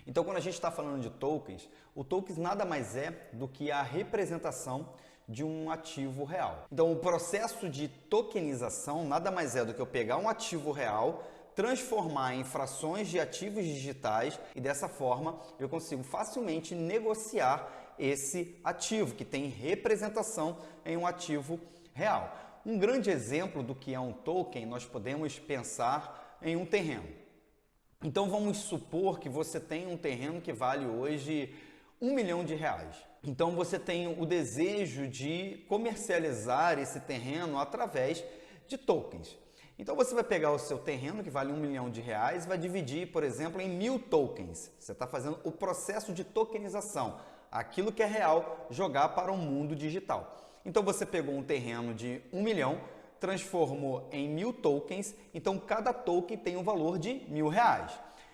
Então, quando a gente está falando de tokens, o tokens nada mais é do que a representação de um ativo real. Então, o processo de tokenização nada mais é do que eu pegar um ativo real, transformar em frações de ativos digitais e dessa forma eu consigo facilmente negociar esse ativo que tem representação em um ativo real. Um grande exemplo do que é um token, nós podemos pensar em um terreno. Então vamos supor que você tem um terreno que vale hoje R$1 milhão. Então você tem o desejo de comercializar esse terreno através de tokens. Então você vai pegar o seu terreno que vale R$1 milhão e vai dividir, por exemplo, em 1000 tokens. Você está fazendo o processo de tokenização, aquilo que é real, jogar para o mundo digital. Então você pegou um terreno de 1 milhão, transformou em 1000 tokens, então cada token tem um valor de R$1.000.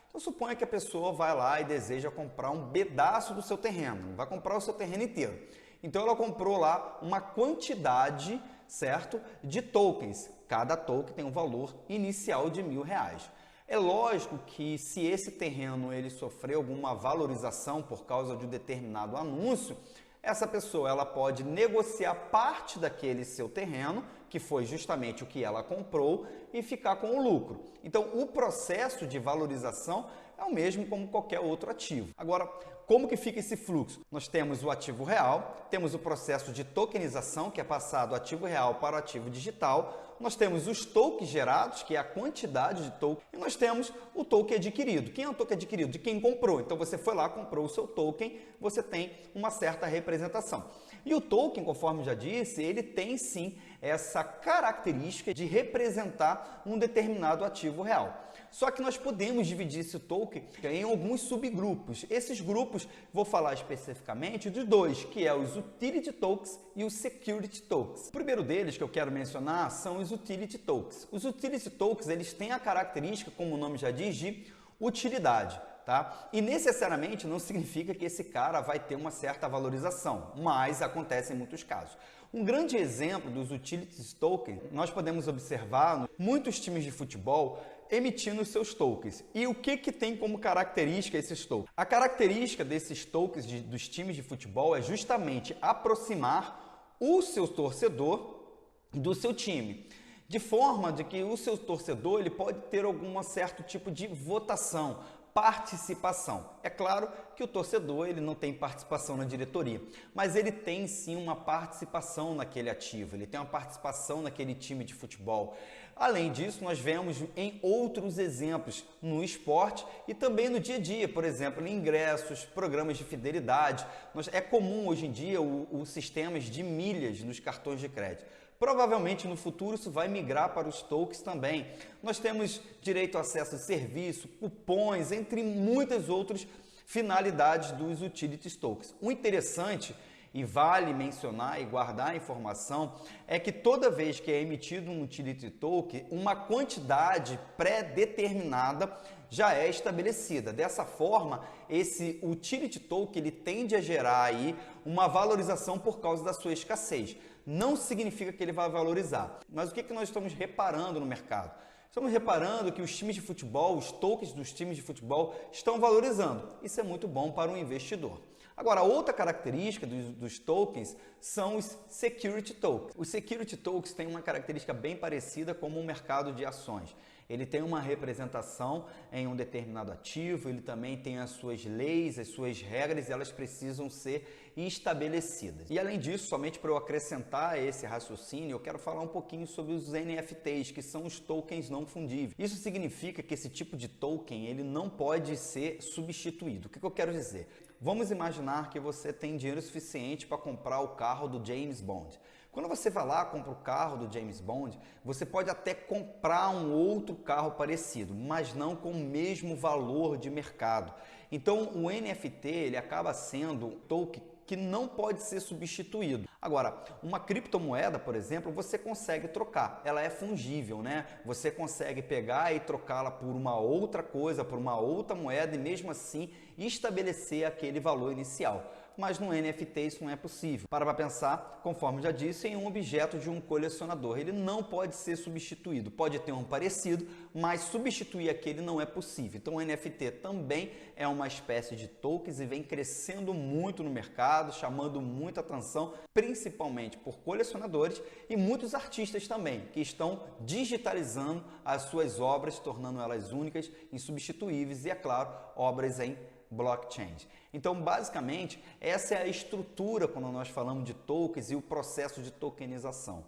Então suponha que a pessoa vai lá e deseja comprar um pedaço do seu terreno, vai comprar o seu terreno inteiro. Então ela comprou lá uma quantidade, certo, de tokens. Cada token tem um valor inicial de R$1.000. É lógico que se esse terreno ele sofreu alguma valorização por causa de um determinado anúncio, essa pessoa ela pode negociar parte daquele seu terreno, que foi justamente o que ela comprou, e ficar com o lucro. Então, o processo de valorização é o mesmo como qualquer outro ativo. Agora, como que fica esse fluxo? Nós temos o ativo real, temos o processo de tokenização, que é passar do ativo real para o ativo digital, nós temos os tokens gerados, que é a quantidade de tokens, e nós temos o token adquirido. Quem é o token adquirido? De quem comprou. Então você foi lá, comprou o seu token, você tem uma certa representação. E o token, conforme já disse, ele tem sim essa característica de representar um determinado ativo real. Só que nós podemos dividir esse token em alguns subgrupos. Esses grupos, vou falar especificamente de dois, que é os Utility Tokens e os Security Tokens. O primeiro deles que eu quero mencionar são os Utility Tokens. Os Utility Tokens, eles têm a característica, como o nome já diz, de utilidade. Tá? E necessariamente não significa que esse cara vai ter uma certa valorização, mas acontece em muitos casos. Um grande exemplo dos Utilities Tokens, nós podemos observar muitos times de futebol emitindo seus tokens. E o que tem como característica esses tokens? A característica desses tokens dos times de futebol é justamente aproximar o seu torcedor do seu time. De forma de que o seu torcedor ele pode ter algum certo tipo de votação, participação. É claro que o torcedor ele não tem participação na diretoria, mas ele tem sim uma participação naquele ativo, ele tem uma participação naquele time de futebol. Além disso, nós vemos em outros exemplos no esporte e também no dia a dia, por exemplo, em ingressos, programas de fidelidade. É comum hoje em dia os sistemas de milhas nos cartões de crédito. Provavelmente no futuro isso vai migrar para os tokens também. Nós temos direito a acesso a serviço, cupons, entre muitas outras finalidades dos Utilities Tokens. O interessante, e vale mencionar e guardar a informação, é que toda vez que é emitido um Utility Token, uma quantidade pré-determinada já é estabelecida. Dessa forma, esse Utility Token ele tende a gerar aí uma valorização por causa da sua escassez. Não significa que ele vai valorizar. Mas o que nós estamos reparando no mercado? Estamos reparando que os times de futebol, os tokens dos times de futebol estão valorizando. Isso é muito bom para o investidor. Agora, outra característica dos tokens são os Security Tokens. Os Security Tokens têm uma característica bem parecida com o mercado de ações. Ele tem uma representação em um determinado ativo, ele também tem as suas leis, as suas regras, e elas precisam ser estabelecidas. E além disso, somente para eu acrescentar esse raciocínio, eu quero falar um pouquinho sobre os NFTs, que são os tokens não fundíveis. Isso significa que esse tipo de token ele não pode ser substituído. O que eu quero dizer? Vamos imaginar que você tem dinheiro suficiente para comprar o carro do James Bond. Quando você vai lá e compra o carro do James Bond, você pode até comprar um outro carro parecido, mas não com o mesmo valor de mercado. Então, o NFT ele acaba sendo um token que não pode ser substituído. Agora, uma criptomoeda, por exemplo, você consegue trocar. Ela é fungível, né? Você consegue pegar e trocá-la por uma outra coisa, por uma outra moeda e mesmo assim estabelecer aquele valor inicial. mas no NFT isso não é possível. Para pensar, conforme já disse, em um objeto de um colecionador. Ele não pode ser substituído. Pode ter um parecido, mas substituir aquele não é possível. Então o NFT também é uma espécie de tokens e vem crescendo muito no mercado, chamando muita atenção, principalmente por colecionadores e muitos artistas também, que estão digitalizando as suas obras, tornando elas únicas, insubstituíveis e, é claro, obras em blockchain. Então, basicamente, essa é a estrutura quando nós falamos de tokens e o processo de tokenização.